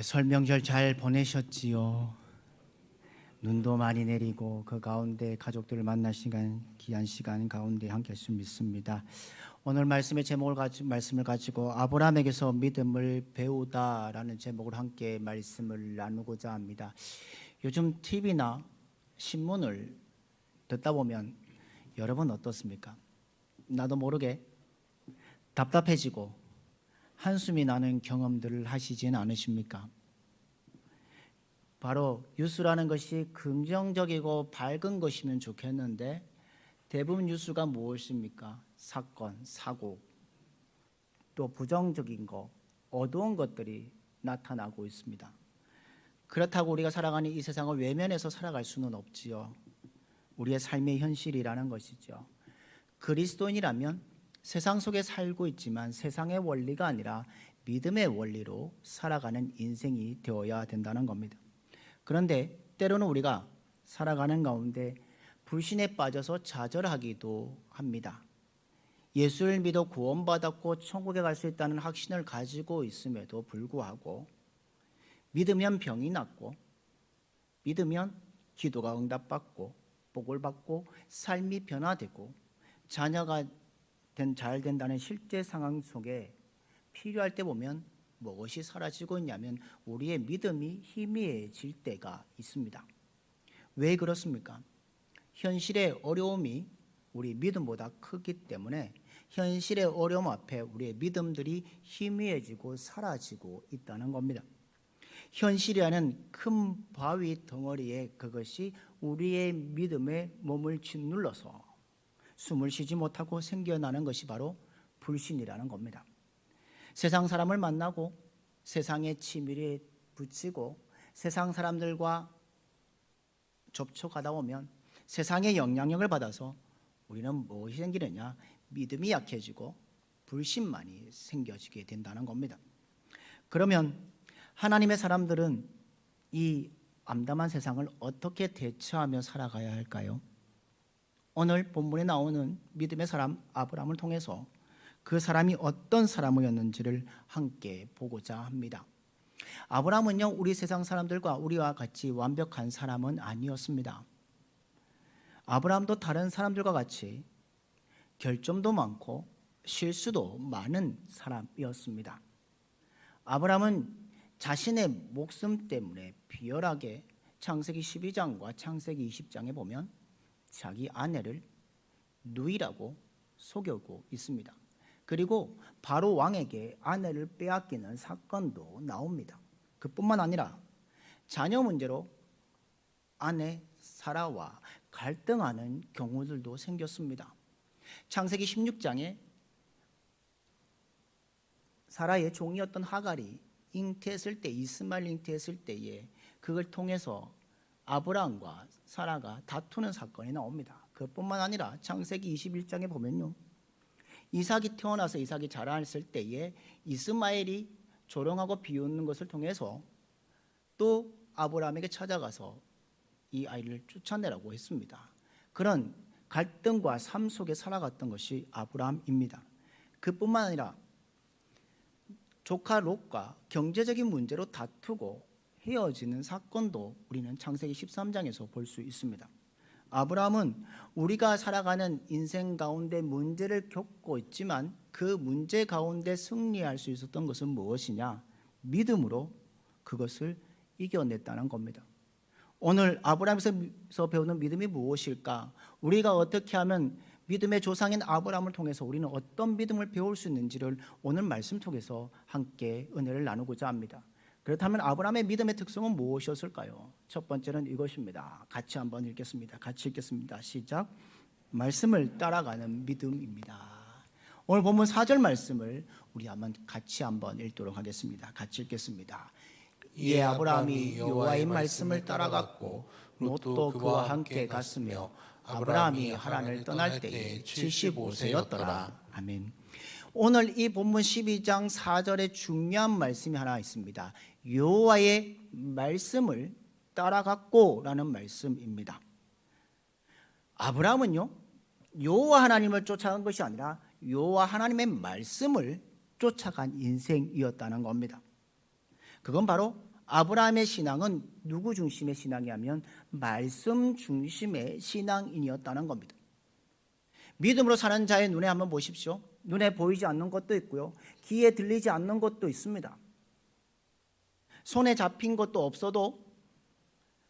설명절 잘 보내셨지요? 눈도 많이 내리고 그 가운데 가족들을 만날 시간, 귀한 시간 가운데 함께 할 수 믿습니다. 오늘 말씀의 말씀을 가지고 아브라함에게서 믿음을 배우다라는 제목으로 함께 말씀을 나누고자 합니다. 요즘 TV나 신문을 듣다 보면 여러분 어떻습니까? 나도 모르게 답답해지고 한숨이 나는 경험들을 하시지는 않으십니까? 바로 뉴스라는 것이 긍정적이고 밝은 것이면 좋겠는데 대부분 뉴스가 무엇입니까? 사건, 사고, 또 부정적인 것, 어두운 것들이 나타나고 있습니다. 그렇다고 우리가 살아가는 이 세상을 외면해서 살아갈 수는 없지요. 우리의 삶의 현실이라는 것이죠. 그리스도인이라면 세상 속에 살고 있지만 세상의 원리가 아니라 믿음의 원리로 살아가는 인생이 되어야 된다는 겁니다. 그런데 때로는 우리가 살아가는 가운데 불신에 빠져서 좌절하기도 합니다. 예수를 믿어 구원받았고 천국에 갈 수 있다는 확신을 가지고 있음에도 불구하고 믿으면 병이 낫고 믿으면 기도가 응답받고 복을 받고 삶이 변화되고 자녀가 잘 된다는 실제 상황 속에 필요할 때 보면 무엇이 사라지고 있냐면 우리의 믿음이 희미해질 때가 있습니다. 왜 그렇습니까? 현실의 어려움이 우리 믿음보다 크기 때문에 현실의 어려움 앞에 우리의 믿음들이 희미해지고 사라지고 있다는 겁니다. 현실이라는 큰 바위 덩어리에 그것이 우리의 믿음에 몸을 짓눌러서 숨을 쉬지 못하고 생겨나는 것이 바로 불신이라는 겁니다. 세상 사람을 만나고 세상의 치밀에 붙이고 세상 사람들과 접촉하다 보면 세상의 영향력을 받아서 우리는 무엇이 생기느냐? 믿음이 약해지고 불신만이 생겨지게 된다는 겁니다. 그러면 하나님의 사람들은 이 암담한 세상을 어떻게 대처하며 살아가야 할까요? 오늘 본문에 나오는 믿음의 사람 아브라함을 통해서 그 사람이 어떤 사람이었는지를 함께 보고자 합니다. 아브라함은요, 우리 세상 사람들과 우리와 같이 완벽한 사람은 아니었습니다. 아브라함도 다른 사람들과 같이 결점도 많고 실수도 많은 사람이었습니다. 아브라함은 자신의 목숨 때문에 비열하게 창세기 12장과 창세기 20장에 보면 자기 아내를 누이라고 속이고 있습니다. 그리고 바로 왕에게 아내를 빼앗기는 사건도 나옵니다. 그뿐만 아니라 자녀 문제로 아내 사라와 갈등하는 경우들도 생겼습니다. 창세기 16장에 사라의 종이었던 하갈이 잉태했을 때, 이스마엘 잉태했을 때에 그걸 통해서 아브라함과 사라가 다투는 사건이 나옵니다. 그뿐만 아니라 창세기 21장에 보면요, 이삭이 태어나서 이삭이 자랐을 때에 이스마엘이 조롱하고 비웃는 것을 통해서 또 아브라함에게 찾아가서 이 아이를 쫓아내라고 했습니다. 그런 갈등과 삶 속에 살아갔던 것이 아브라함입니다. 그뿐만 아니라 조카 롯과 경제적인 문제로 다투고 헤어지는 사건도 우리는 창세기 13장에서 볼 수 있습니다. 아브라함은 우리가 살아가는 인생 가운데 문제를 겪고 있지만 그 문제 가운데 승리할 수 있었던 것은 무엇이냐? 믿음으로 그것을 이겨냈다는 겁니다. 오늘 아브라함에서 배우는 믿음이 무엇일까? 우리가 어떻게 하면 믿음의 조상인 아브라함을 통해서 우리는 어떤 믿음을 배울 수 있는지를 오늘 말씀 통해서 함께 은혜를 나누고자 합니다. 그렇다면 아브라함의 믿음의 특성은 무엇이었을까요? 첫 번째는 이것입니다. 같이 한번 읽겠습니다. 같이 읽겠습니다. 시작. 말씀을 따라가는 믿음입니다. 오늘 본문 4절 말씀을 우리 같이 한번 읽도록 하겠습니다. 같이 읽겠습니다. 이에 아브라함이 여호와의 말씀을 따라갔고 롯도 그와 함께 갔으며 아브라함이 하란을 떠날 때에 75세였더라. 아멘. 오늘 이 본문 12장 4절에 중요한 말씀이 하나 있습니다. 여호와의 말씀을 따라갔고 라는 말씀입니다. 아브라함은요, 여호와 하나님을 쫓아간 것이 아니라 여호와 하나님의 말씀을 쫓아간 인생이었다는 겁니다. 그건 바로 아브라함의 신앙은 누구 중심의 신앙이냐면 말씀 중심의 신앙인이었다는 겁니다. 믿음으로 사는 자의 눈에 한번 보십시오. 눈에 보이지 않는 것도 있고요, 귀에 들리지 않는 것도 있습니다. 손에 잡힌 것도 없어도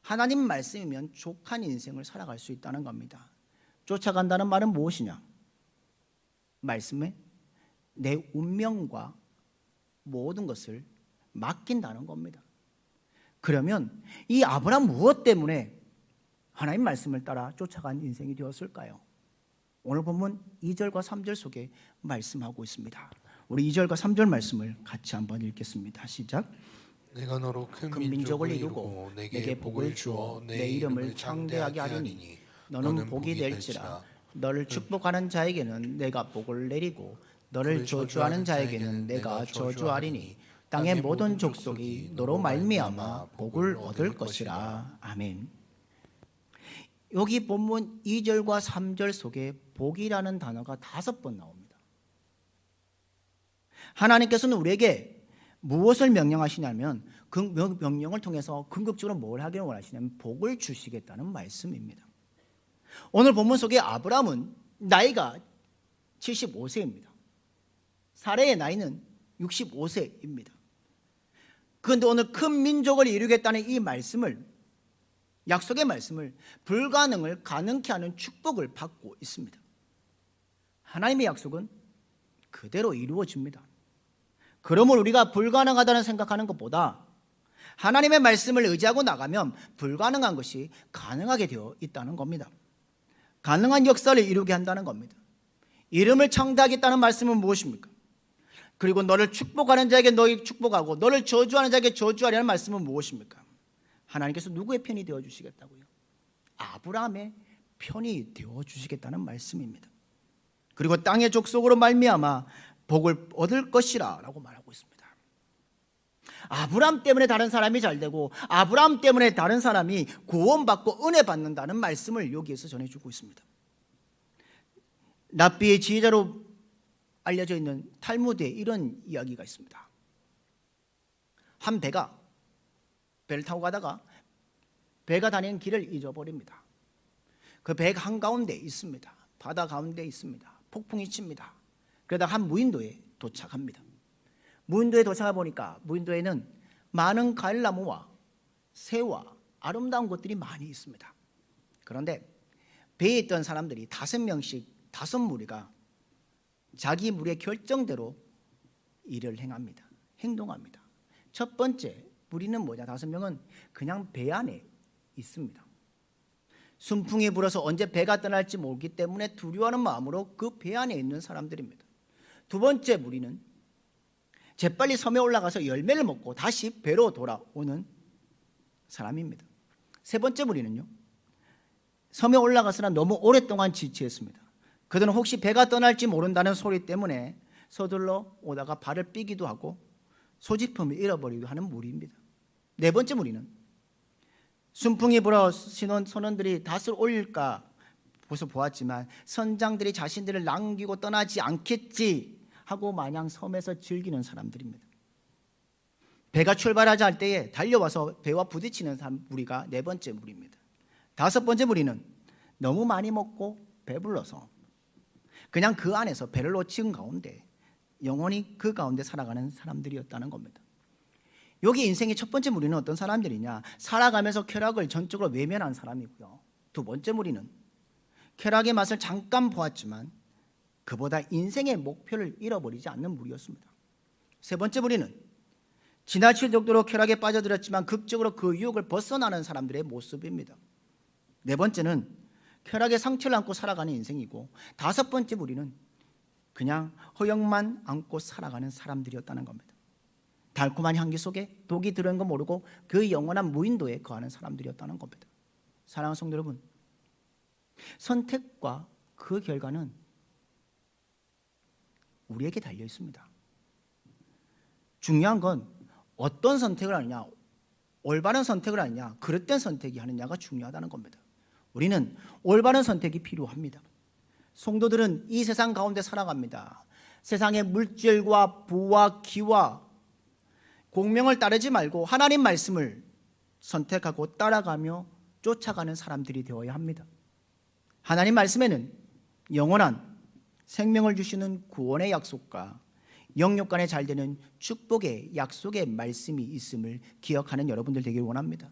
하나님 말씀이면 족한 인생을 살아갈 수 있다는 겁니다. 쫓아간다는 말은 무엇이냐? 말씀에 내 운명과 모든 것을 맡긴다는 겁니다. 그러면 이 아브라함 무엇 때문에 하나님 말씀을 따라 쫓아간 인생이 되었을까요? 오늘 본문 2절과 3절 속에 말씀하고 있습니다. 우리 2절과 3절 말씀을 같이 한번 읽겠습니다. 시작. 내가 너로 큰 민족을 이루고 내게 복을 주어 내 이름을 창대하게 하리니 너는 복이 될지라. 너를 축복하는 자에게는 내가 복을 내리고 너를 저주하는 자에게는 내가 저주하리니 땅의 모든 족속이 너로 말미암아 복을 얻을 것이라. 아멘. 여기 본문 2절과 3절 속에 복이라는 단어가 5번 나옵니다. 하나님께서는 우리에게 무엇을 명령하시냐면 그 명령을 통해서 궁극적으로 뭘 하기를 원하시냐면 복을 주시겠다는 말씀입니다. 오늘 본문 속에 아브라함은 나이가 75세입니다. 사레의 나이는 65세입니다. 그런데 오늘 큰 민족을 이루겠다는 이 말씀을, 약속의 말씀을, 불가능을 가능케 하는 축복을 받고 있습니다. 하나님의 약속은 그대로 이루어집니다. 그러므로 우리가 불가능하다는 생각하는 것보다 하나님의 말씀을 의지하고 나가면 불가능한 것이 가능하게 되어 있다는 겁니다. 가능한 역사를 이루게 한다는 겁니다. 이름을 창대하겠다는 말씀은 무엇입니까? 그리고 너를 축복하는 자에게 너희 축복하고 너를 저주하는 자에게 저주하려는 말씀은 무엇입니까? 하나님께서 누구의 편이 되어주시겠다고요? 아브라함의 편이 되어주시겠다는 말씀입니다. 그리고 땅의 족속으로 말미암아 복을 얻을 것이라 라고 말하고 있습니다. 아브라함 때문에 다른 사람이 잘되고 아브라함 때문에 다른 사람이 구원받고 은혜 받는다는 말씀을 여기에서 전해주고 있습니다. 랍비의 지혜자로 알려져 있는 탈무드에 이런 이야기가 있습니다. 한 배가 배를 타고 가다가 배가 다니는 길을 잊어버립니다. 그 배가 한가운데 있습니다. 바다 가운데 있습니다. 폭풍이 칩니다. 그러다 한 무인도에 도착합니다. 무인도에 도착해 보니까 무인도에는 많은 과일나무와 새와 아름다운 것들이 많이 있습니다. 그런데 배에 있던 사람들이 5명씩 5무리가 자기 무리의 결정대로 일을 행동합니다. 첫 번째 무리는 뭐냐? 5명은 그냥 배 안에 있습니다. 순풍이 불어서 언제 배가 떠날지 모르기 때문에 두려워하는 마음으로 그 배 안에 있는 사람들입니다. 두 번째 무리는 재빨리 섬에 올라가서 열매를 먹고 다시 배로 돌아오는 사람입니다. 세 번째 무리는요, 섬에 올라가서는 너무 오랫동안 지체했습니다. 그들은 혹시 배가 떠날지 모른다는 소리 때문에 서둘러 오다가 발을 삐기도 하고 소지품을 잃어버리기도 하는 무리입니다. 네 번째 무리는 순풍이 불어 선원들이 닷을 올릴까 벌써 보았지만 선장들이 자신들을 남기고 떠나지 않겠지 하고 마냥 섬에서 즐기는 사람들입니다. 배가 출발하자 할 때에 달려와서 배와 부딪히는 무리가 네 번째 무리입니다. 다섯 번째 무리는 너무 많이 먹고 배불러서 그냥 그 안에서 배를 놓친 가운데 영원히 그 가운데 살아가는 사람들이었다는 겁니다. 여기 인생의 첫 번째 무리는 어떤 사람들이냐? 살아가면서 쾌락을 전적으로 외면한 사람이고요. 두 번째 무리는 쾌락의 맛을 잠깐 보았지만 그보다 인생의 목표를 잃어버리지 않는 무리였습니다. 세 번째 무리는 지나칠 정도로 쾌락에 빠져들었지만 극적으로 그 유혹을 벗어나는 사람들의 모습입니다. 네 번째는 쾌락의 상처를 안고 살아가는 인생이고, 다섯 번째 무리는 그냥 허영만 안고 살아가는 사람들이었다는 겁니다. 달콤한 향기 속에 독이 들어있는 거 모르고 그 영원한 무인도에 거하는 사람들이었다는 겁니다. 사랑하는 성도 여러분, 선택과 그 결과는 우리에게 달려 있습니다. 중요한 건 어떤 선택을 하느냐, 올바른 선택을 하느냐, 그릇된 선택이 하느냐가 중요하다는 겁니다. 우리는 올바른 선택이 필요합니다. 성도들은 이 세상 가운데 살아갑니다. 세상의 물질과 부와 기와 공명을 따르지 말고 하나님 말씀을 선택하고 따라가며 쫓아가는 사람들이 되어야 합니다. 하나님 말씀에는 영원한 생명을 주시는 구원의 약속과 영육 간에 잘 되는 축복의 약속의 말씀이 있음을 기억하는 여러분들 되길 원합니다.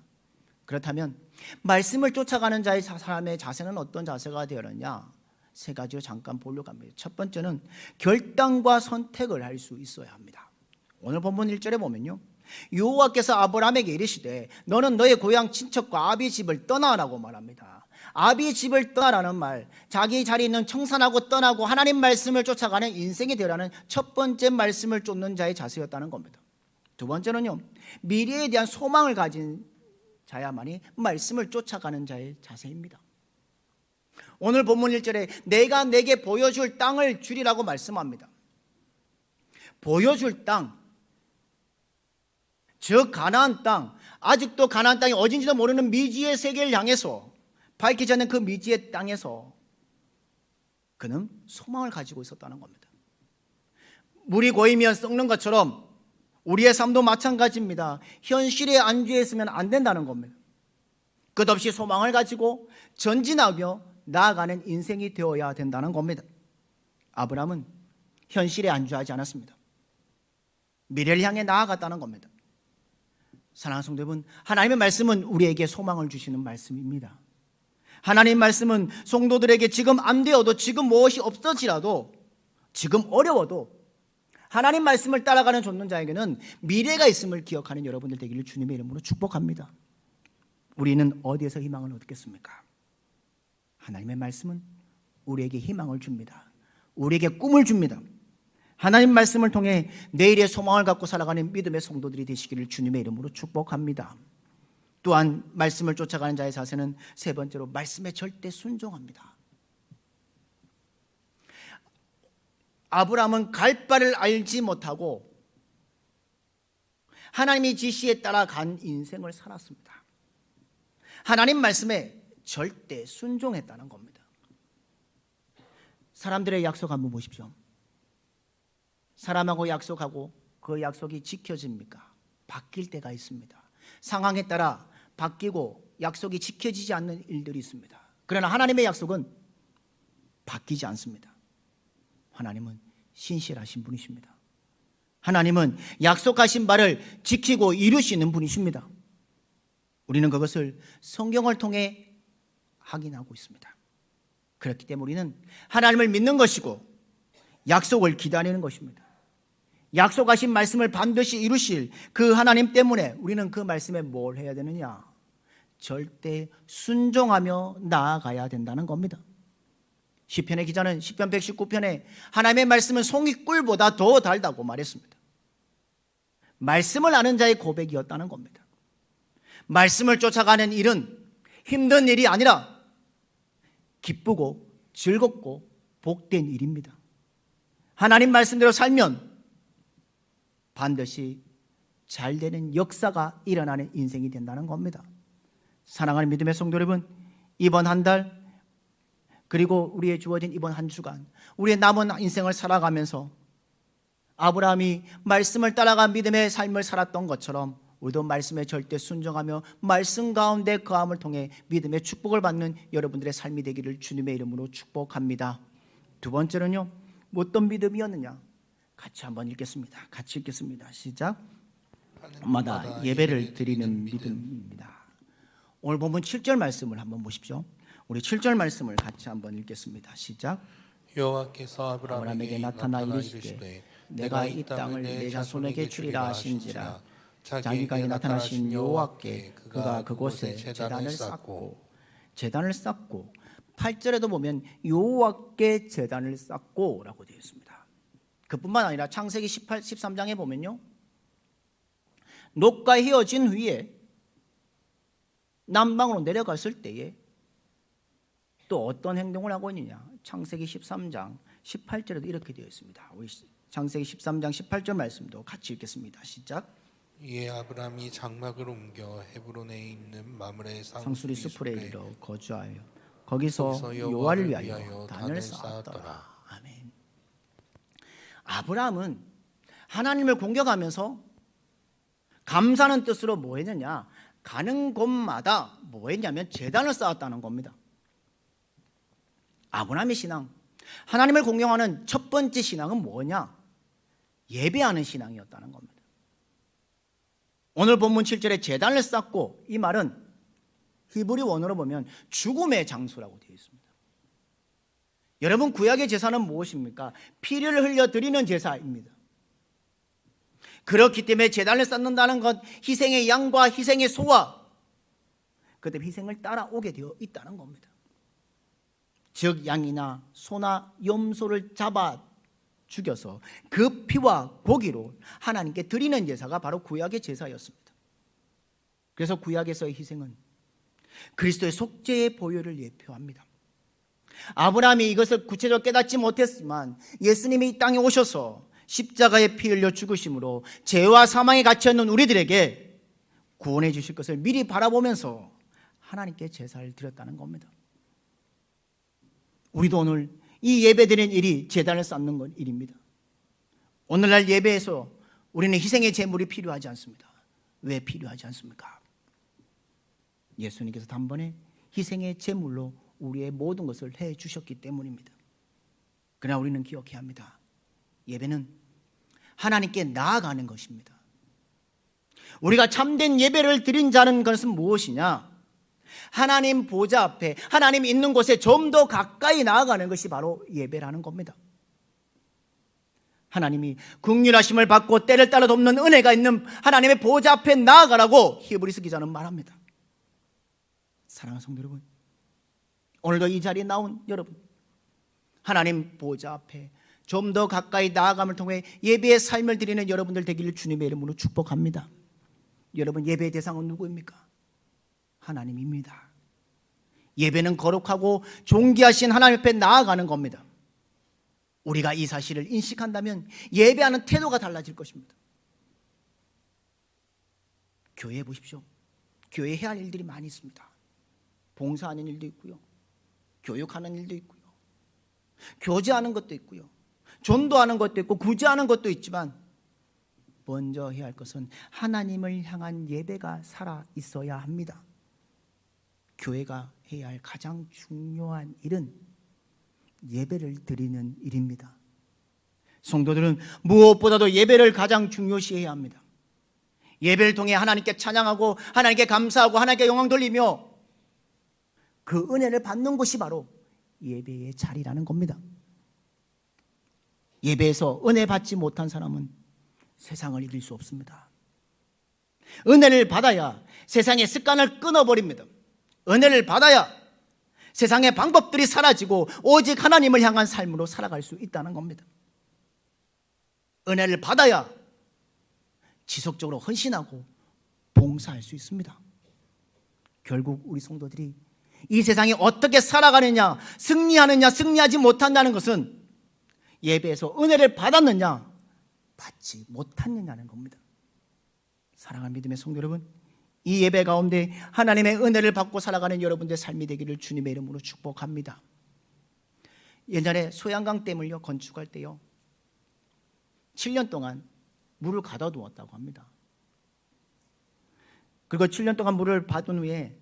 그렇다면 말씀을 쫓아가는 자의 사람의 자세는 어떤 자세가 되었느냐? 세 가지로 잠깐 보려고 합니다. 첫 번째는 결단과 선택을 할 수 있어야 합니다. 오늘 본문 1절에 보면요, 여호와께서 아브라함에게 이르시되 너는 너의 고향 친척과 아비 집을 떠나라고 말합니다. 아비 집을 떠나라는 말, 자기 자리에 있는 청산하고 떠나고 하나님 말씀을 쫓아가는 인생이 되라는 첫 번째 말씀을 쫓는 자의 자세였다는 겁니다. 두 번째는요, 미래에 대한 소망을 가진 자야만이 말씀을 쫓아가는 자의 자세입니다. 오늘 본문 1절에 내가 내게 보여줄 땅을 주리라고 말씀합니다. 보여줄 땅, 즉 가나안 땅, 아직도 가나안 땅이 어딘지도 모르는 미지의 세계를 향해서, 밝히지 않는 그 미지의 땅에서 그는 소망을 가지고 있었다는 겁니다. 물이 고이면 썩는 것처럼 우리의 삶도 마찬가지입니다. 현실에 안주해 있으면 안 된다는 겁니다. 끝없이 소망을 가지고 전진하며 나아가는 인생이 되어야 된다는 겁니다. 아브라함은 현실에 안주하지 않았습니다. 미래를 향해 나아갔다는 겁니다. 사랑하는 성도 여러분, 하나님의 말씀은 우리에게 소망을 주시는 말씀입니다. 하나님 말씀은 성도들에게 지금 안 되어도, 지금 무엇이 없어지라도, 지금 어려워도 하나님 말씀을 따라가는 쫓는 자에게는 미래가 있음을 기억하는 여러분들 되기를 주님의 이름으로 축복합니다. 우리는 어디에서 희망을 얻겠습니까? 하나님의 말씀은 우리에게 희망을 줍니다. 우리에게 꿈을 줍니다. 하나님 말씀을 통해 내일의 소망을 갖고 살아가는 믿음의 성도들이 되시기를 주님의 이름으로 축복합니다. 또한 말씀을 쫓아가는 자의 자세는 세 번째로 말씀에 절대 순종합니다. 아브라함은 갈 바를 알지 못하고 하나님의 지시에 따라 간 인생을 살았습니다. 하나님 말씀에 절대 순종했다는 겁니다. 사람들의 약속 한번 보십시오. 사람하고 약속하고 그 약속이 지켜집니까? 바뀔 때가 있습니다. 상황에 따라 바뀌고 약속이 지켜지지 않는 일들이 있습니다. 그러나 하나님의 약속은 바뀌지 않습니다. 하나님은 신실하신 분이십니다. 하나님은 약속하신 바를 지키고 이루시는 분이십니다. 우리는 그것을 성경을 통해 확인하고 있습니다. 그렇기 때문에 우리는 하나님을 믿는 것이고 약속을 기다리는 것입니다. 약속하신 말씀을 반드시 이루실 그 하나님 때문에 우리는 그 말씀에 뭘 해야 되느냐? 절대 순종하며 나아가야 된다는 겁니다. 시편의 기자는 시편 119편에 하나님의 말씀은 송이꿀보다 더 달다고 말했습니다. 말씀을 아는 자의 고백이었다는 겁니다. 말씀을 쫓아가는 일은 힘든 일이 아니라 기쁘고 즐겁고 복된 일입니다. 하나님 말씀대로 살면 반드시 잘 되는 역사가 일어나는 인생이 된다는 겁니다. 사랑하는 믿음의 성도 여러분, 이번 한 달 그리고 우리의 주어진 이번 한 주간 우리의 남은 인생을 살아가면서 아브라함이 말씀을 따라가 믿음의 삶을 살았던 것처럼 우리도 말씀에 절대 순종하며 말씀 가운데 거함을 통해 믿음의 축복을 받는 여러분들의 삶이 되기를 주님의 이름으로 축복합니다. 두 번째는요, 어떤 믿음이었느냐? 같이 한번 읽겠습니다. 같이 읽겠습니다. 시작. 마다 예배를 드리는 믿음입니다. 오늘 본문 7절 말씀을 한번 보십시오. 우리 7절 말씀을 같이 한번 읽겠습니다. 시작. 여호와께서 아브라함에게 나타나 이르시되 내가 이 땅을 내 자손에게 주리라 하신지라. 자기가 나타나신 여호와께 그가 그곳에 제단을 쌓고 8절에도 보면 여호와께 제단을 쌓고 라고 되어 있습니다. 그뿐만 아니라 창세기 13장에 보면요, 롯과 헤어진 후에 남방으로 내려갔을 때에 또 어떤 행동을 하고 있느냐? 창세기 13장 18절에도 이렇게 되어 있습니다. 우리 창세기 13장 18절 말씀도 같이 읽겠습니다. 시작. 이에 아브라함이 장막을 옮겨 헤브론에 있는 마므레 상수리 숲에 이르러 거주하여 거기서 여호와를 위하여 단을 쌓았더라. 아멘. 아브라함은 하나님을 공격하면서 감사하는 뜻으로 뭐 했느냐? 가는 곳마다 뭐 했냐면 제단을 쌓았다는 겁니다. 아브라함의 신앙, 하나님을 공경하는 첫 번째 신앙은 뭐냐? 예배하는 신앙이었다는 겁니다. 오늘 본문 7절에 제단을 쌓고, 이 말은 히브리 원어로 보면 죽음의 장소라고 되어 있습니다. 여러분, 구약의 제사는 무엇입니까? 피를 흘려 드리는 제사입니다. 그렇기 때문에 제단을 쌓는다는 것, 희생의 양과 희생의 소와 그때 희생을 따라오게 되어 있다는 겁니다. 즉 양이나 소나 염소를 잡아 죽여서 그 피와 고기로 하나님께 드리는 제사가 바로 구약의 제사였습니다. 그래서 구약에서의 희생은 그리스도의 속죄의 보혈을 예표합니다. 아브라함이 이것을 구체적으로 깨닫지 못했지만 예수님이 이 땅에 오셔서 십자가에 피 흘려 죽으심으로 죄와 사망에 갇혀있는 우리들에게 구원해 주실 것을 미리 바라보면서 하나님께 제사를 드렸다는 겁니다. 우리도 오늘 이 예배드리는 일이 제단을 쌓는 건 일입니다. 오늘날 예배에서 우리는 희생의 제물이 필요하지 않습니다. 왜 필요하지 않습니까? 예수님께서 단번에 희생의 제물로 우리의 모든 것을 해 주셨기 때문입니다. 그러나 우리는 기억해야 합니다. 예배는 하나님께 나아가는 것입니다. 우리가 참된 예배를 드린 자는 것은 무엇이냐? 하나님 보좌 앞에, 하나님 있는 곳에 좀 더 가까이 나아가는 것이 바로 예배라는 겁니다. 하나님이 긍휼하심을 받고 때를 따라 돕는 은혜가 있는 하나님의 보좌 앞에 나아가라고 히브리서 기자는 말합니다. 사랑하는 성도 여러분, 오늘도 이 자리에 나온 여러분, 하나님 보좌 앞에 좀 더 가까이 나아감을 통해 예배의 삶을 드리는 여러분들 되기를 주님의 이름으로 축복합니다. 여러분, 예배의 대상은 누구입니까? 하나님입니다. 예배는 거룩하고 존귀하신 하나님 앞에 나아가는 겁니다. 우리가 이 사실을 인식한다면 예배하는 태도가 달라질 것입니다. 교회에 보십시오. 교회에 해야 할 일들이 많이 있습니다. 봉사하는 일도 있고요, 교육하는 일도 있고요, 교제하는 것도 있고요, 전도하는 것도 있고 구제하는 것도 있지만 먼저 해야 할 것은 하나님을 향한 예배가 살아 있어야 합니다. 교회가 해야 할 가장 중요한 일은 예배를 드리는 일입니다. 성도들은 무엇보다도 예배를 가장 중요시해야 합니다. 예배를 통해 하나님께 찬양하고 하나님께 감사하고 하나님께 영광 돌리며 그 은혜를 받는 곳이 바로 예배의 자리라는 겁니다. 예배에서 은혜 받지 못한 사람은 세상을 이길 수 없습니다. 은혜를 받아야 세상의 습관을 끊어버립니다. 은혜를 받아야 세상의 방법들이 사라지고 오직 하나님을 향한 삶으로 살아갈 수 있다는 겁니다. 은혜를 받아야 지속적으로 헌신하고 봉사할 수 있습니다. 결국 우리 성도들이 이 세상에 어떻게 살아가느냐, 승리하느냐, 승리하지 못한다는 것은 예배에서 은혜를 받았느냐, 받지 못했느냐는 겁니다. 사랑하는 믿음의 성도 여러분, 이 예배 가운데 하나님의 은혜를 받고 살아가는 여러분들의 삶이 되기를 주님의 이름으로 축복합니다. 옛날에 소양강댐을요 건축할 때요 7년 동안 물을 가둬두었다고 합니다. 그리고 7년 동안 물을 받은 후에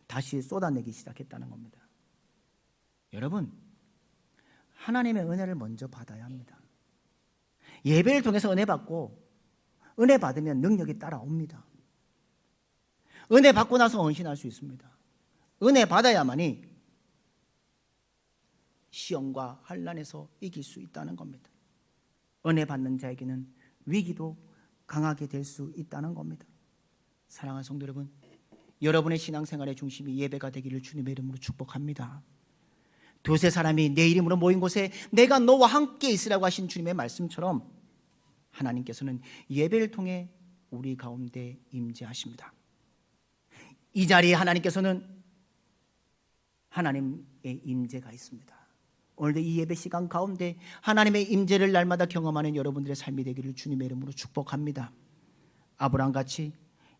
다시 쏟아내기 시작했다는 겁니다. 여러분, 하나님의 은혜를 먼저 받아야 합니다. 예배를 통해서 은혜 받고 은혜 받으면 능력이 따라옵니다. 은혜 받고 나서 헌신할 수 있습니다. 은혜 받아야만이 시험과 환난에서 이길 수 있다는 겁니다. 은혜 받는 자에게는 위기도 강하게 될 수 있다는 겁니다. 사랑하는 성도 여러분, 여러분의 신앙생활의 중심이 예배가 되기를 주님의 이름으로 축복합니다. 두세 사람이 내 이름으로 모인 곳에 내가 너와 함께 있으라고 하신 주님의 말씀처럼 하나님께서는 예배를 통해 우리 가운데 임재하십니다. 이 자리에 하나님께서는 하나님의 임재가 있습니다. 오늘도 이 예배 시간 가운데 하나님의 임재를 날마다 경험하는 여러분들의 삶이 되기를 주님의 이름으로 축복합니다. 아브라함같이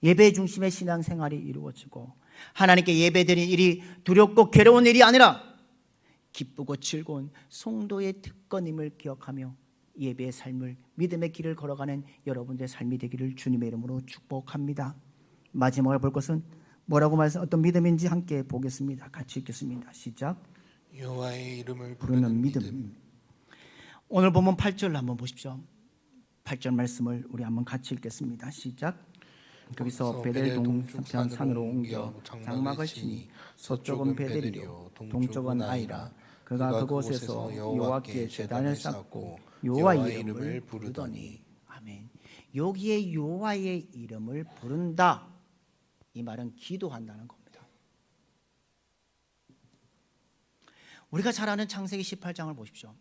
예배 중심의 신앙생활이 이루어지고 하나님께 예배드리는 일이 두렵고 괴로운 일이 아니라 기쁘고 즐거운 성도의 특권임을 기억하며 예배의 삶을, 믿음의 길을 걸어가는 여러분들의 삶이 되기를 주님의 이름으로 축복합니다. 마지막으로 볼 것은 뭐라고 어떤 믿음인지 함께 보겠습니다. 같이 읽겠습니다. 시작. 여호와의 이름을 부르는 부르는 믿음. 믿음. 오늘 본문 8절 한번 보십시오. 8절 말씀을 우리 한번 같이 읽겠습니다. 시작. 거기서 베델 동편 산으로 옮겨 장막을 치니 서쪽은 베델이요 동쪽은 아이라. 그가 그곳에서 여호와께 제단을 쌓고 여호와의 이름을 부르더니. 아멘. 여기에 여호와의 이름을 부른다, 이 말은 기도한다는 겁니다. 우리가 잘 아는 창세기 18장을 보십시오.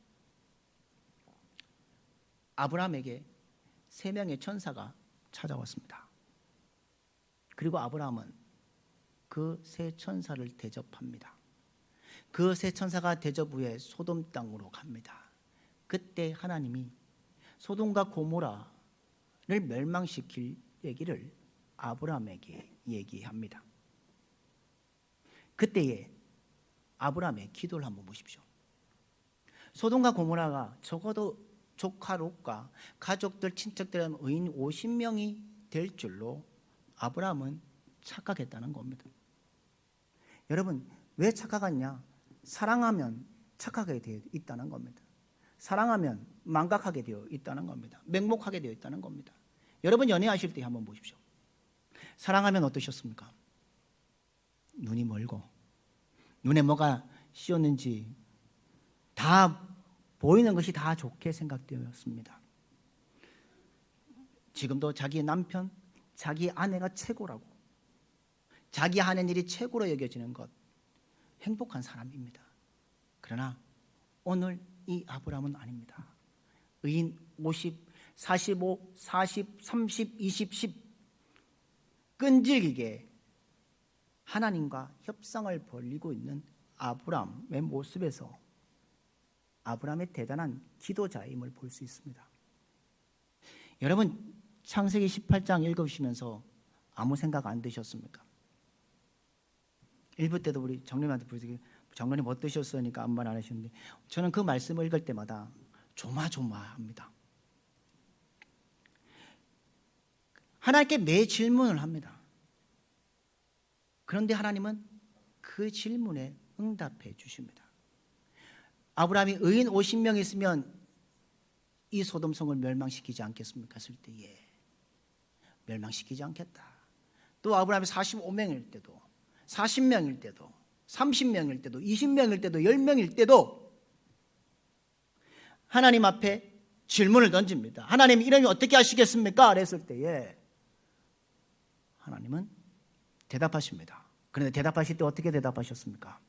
아브라함에게 3명의 천사가 찾아왔습니다. 그리고 아브라함은 그 세 천사를 대접합니다. 그 세 천사가 대접 후에 소돔 땅으로 갑니다. 그때 하나님이 소돔과 고모라를 멸망시킬 얘기를 아브라함에게 얘기합니다. 그때에 아브라함의 기도를 한번 보십시오. 소돔과 고모라가 적어도 조카 롯과 가족들, 친척들은 의인 50명이 될 줄로 아브라함은 착각했다는 겁니다. 여러분, 왜 착각했냐? 사랑하면 착각하게 되어 있다는 겁니다. 사랑하면 망각하게 되어 있다는 겁니다. 맹목하게 되어 있다는 겁니다. 여러분 연애하실 때 한번 보십시오. 사랑하면 어떠셨습니까? 눈이 멀고 눈에 뭐가 씌었는지 다 보이는 것이 다 좋게 생각되었습니다. 지금도 자기 남편, 자기 아내가 최고라고, 자기 하는 일이 최고로 여겨지는 것, 행복한 사람입니다. 그러나 오늘 이 아브라함은 아닙니다. 의인 50, 45, 40, 30, 20, 10 끈질기게 하나님과 협상을 벌이고 있는 아브라함의 모습에서 아브라함의 대단한 기도자임을 볼 수 있습니다. 여러분, 창세기 18장 읽으시면서 아무 생각 안 드셨습니까? 1부 때도 우리 정님한테 부르기, 장로님 어떠셨으니까 아무 말 안 하셨는데, 저는 그 말씀을 읽을 때마다 조마조마합니다. 하나님께 매 질문을 합니다. 그런데 하나님은 그 질문에 응답해 주십니다. 아브라함이 의인 50명 있으면 이 소돔성을 멸망시키지 않겠습니까? 했을 때에 멸망시키지 않겠다. 또 아브라함이 45명일 때도, 40명일 때도, 30명일 때도, 20명일 때도, 10명일 때도 하나님 앞에 질문을 던집니다. 하나님, 이러면 어떻게 하시겠습니까? 그랬을 때에 하나님은 대답하십니다. 그런데 대답하실 때 어떻게 대답하셨습니까?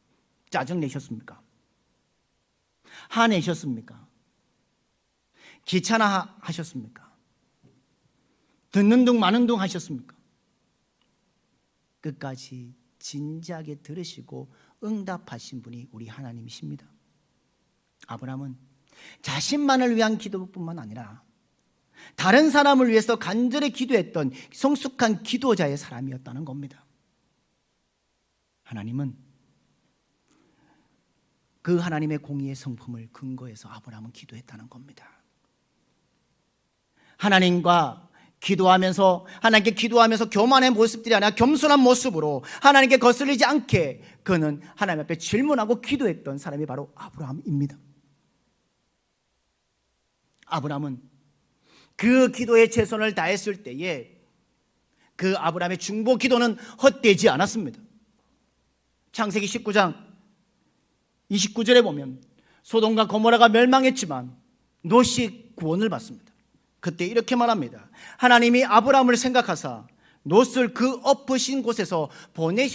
짜증내셨습니까? 화내셨습니까? 귀찮아하셨습니까? 듣는 둥 마는 둥 하셨습니까? 끝까지 진지하게 들으시고 응답하신 분이 우리 하나님이십니다. 아브라함은 자신만을 위한 기도뿐만 아니라 다른 사람을 위해서 간절히 기도했던 성숙한 기도자의 사람이었다는 겁니다. 하나님은 그 하나님의 공의의 성품을 근거해서 아브라함은 기도했다는 겁니다. 하나님과 기도하면서, 하나님께 기도하면서 교만의 모습들이 아니라 겸손한 모습으로 하나님께 거슬리지 않게 그는 하나님 앞에 질문하고 기도했던 사람이 바로 아브라함입니다. 아브라함은 그 기도에 최선을 다했을 때에 그 아브라함의 중보 기도는 헛되지 않았습니다. 창세기 19장 29절에 보면 소돔과 고모라가 멸망했지만 롯이 구원을 받습니다. 그때 이렇게 말합니다. 하나님이 아브라함을 생각하사 롯을 그 엎으신 곳에서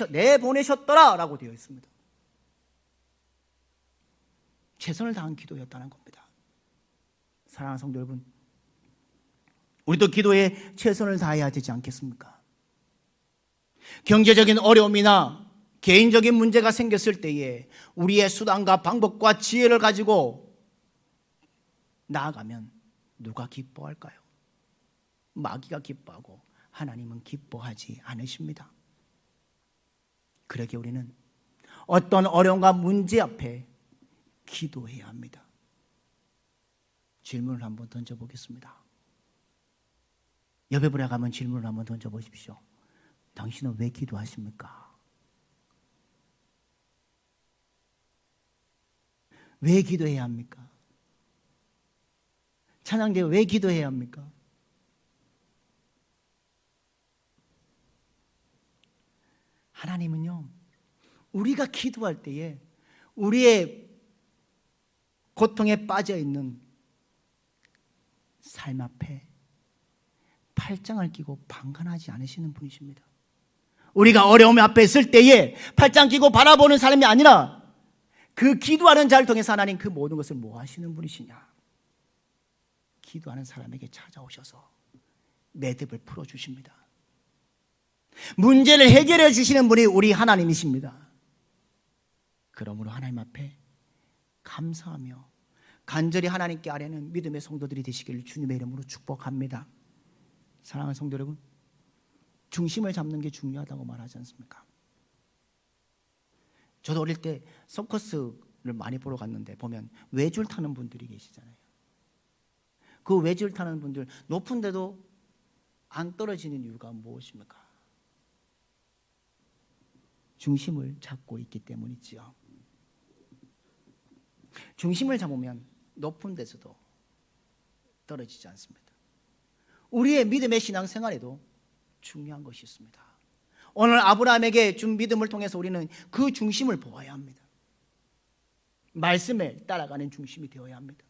내보내셨더라 라고 되어 있습니다. 최선을 다한 기도였다는 겁니다. 사랑하는 성도 여러분, 우리도 기도에 최선을 다해야 되지 않겠습니까? 경제적인 어려움이나 개인적인 문제가 생겼을 때에 우리의 수단과 방법과 지혜를 가지고 나아가면 누가 기뻐할까요? 마귀가 기뻐하고 하나님은 기뻐하지 않으십니다. 그러기에 우리는 어떤 어려움과 문제 앞에 기도해야 합니다. 질문을 한번 던져보겠습니다. 옆에 분에 가면 질문을 한번 던져보십시오. 당신은 왜 기도하십니까? 왜 기도해야 합니까? 찬양대 왜 기도해야 합니까? 하나님은요, 우리가 기도할 때에 우리의 고통에 빠져 있는 삶 앞에 팔짱을 끼고 방관하지 않으시는 분이십니다. 우리가 어려움 앞에 있을 때에 팔짱 끼고 바라보는 사람이 아니라 그 기도하는 자를 통해서 하나님 그 모든 것을 뭐 하시는 분이시냐? 기도하는 사람에게 찾아오셔서 매듭을 풀어주십니다. 문제를 해결해 주시는 분이 우리 하나님이십니다. 그러므로 하나님 앞에 감사하며 간절히 하나님께 아뢰는 믿음의 성도들이 되시기를 주님의 이름으로 축복합니다. 사랑하는 성도 여러분, 중심을 잡는 게 중요하다고 말하지 않습니까? 저도 어릴 때 서커스를 많이 보러 갔는데 보면 외줄 타는 분들이 계시잖아요. 그 외줄 타는 분들 높은 데도 안 떨어지는 이유가 무엇입니까? 중심을 잡고 있기 때문이지요. 중심을 잡으면 높은 데서도 떨어지지 않습니다. 우리의 믿음의 신앙생활에도 중요한 것이 있습니다. 오늘 아브라함에게 준 믿음을 통해서 우리는 그 중심을 보아야 합니다. 말씀에 따라가는 중심이 되어야 합니다.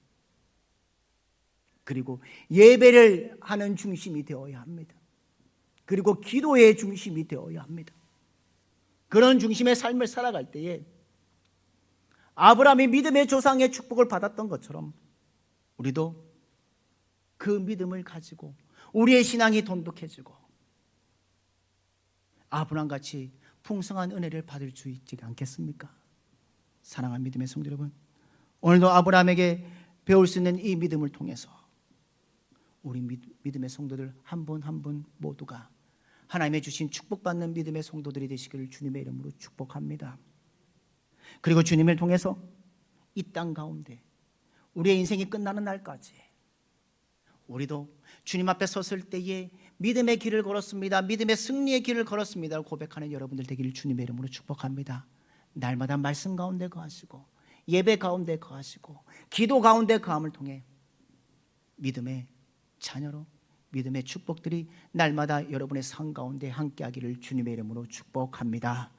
그리고 예배를 하는 중심이 되어야 합니다. 그리고 기도의 중심이 되어야 합니다. 그런 중심의 삶을 살아갈 때에 아브라함이 믿음의 조상의 축복을 받았던 것처럼 우리도 그 믿음을 가지고 우리의 신앙이 돈독해지고 아브라함같이 풍성한 은혜를 받을 수 있지 않겠습니까? 사랑하는 믿음의 성도 여러분, 오늘도 아브라함에게 배울 수 있는 이 믿음을 통해서 우리 믿음의 성도들 한 분 한 분 모두가 하나님의 주신 축복받는 믿음의 성도들이 되시기를 주님의 이름으로 축복합니다. 그리고 주님을 통해서 이 땅 가운데 우리의 인생이 끝나는 날까지 우리도 주님 앞에 섰을 때에 믿음의 길을 걸었습니다, 믿음의 승리의 길을 걸었습니다 고백하는 여러분들 되기를 주님의 이름으로 축복합니다. 날마다 말씀 가운데 거하시고 예배 가운데 거하시고 기도 가운데 거함을 통해 믿음의 자녀로 믿음의 축복들이 날마다 여러분의 삶 가운데 함께하기를 주님의 이름으로 축복합니다.